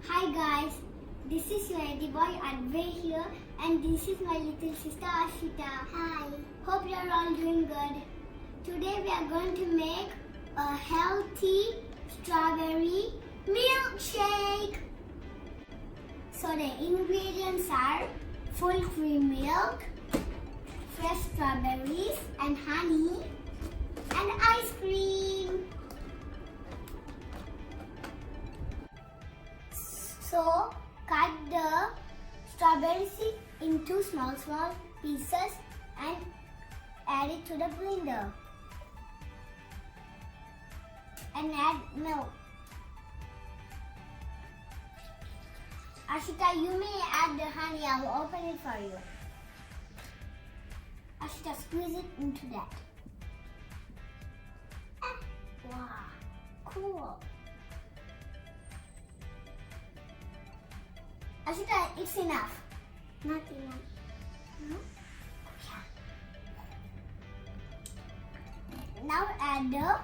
Hi guys, this is your Eddie boy Advay here and this is my little sister Ashita. Hi. Hope you are all doing good. Today we are going to make a healthy strawberry milkshake. So the ingredients are full cream milk, fresh strawberries and honey and ice cream. So cut the strawberries into small pieces and add it to the blender. And add milk. Ashita, you may add the honey. I will open it for you. Ashita, squeeze it into that. Wow, cool. Ashita, it's enough. Not enough. No? Yeah. Now add the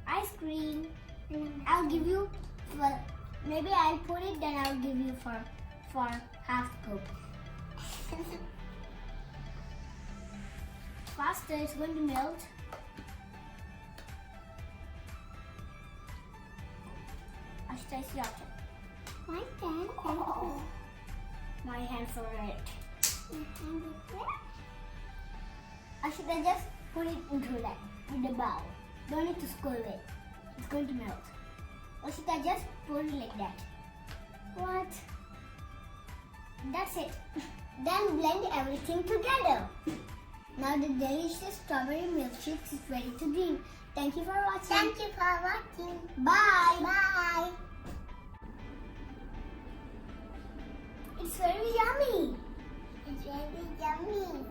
ice cream. I'll give you, well, maybe I'll put it, then I'll give you for half scoop. Faster, it's going to melt. Ashita, it's your turn. My turn. Oh, my hand for it. Ashita, just put it into that with the bowl. Don't need to scoop it. It's going to melt. Ashita, just put it like that. What? That's it. Then blend everything together. Now the delicious strawberry milkshake is ready to drink. Thank you for watching. Thank you for watching. Bye. Bye. It's very yummy. It's very yummy.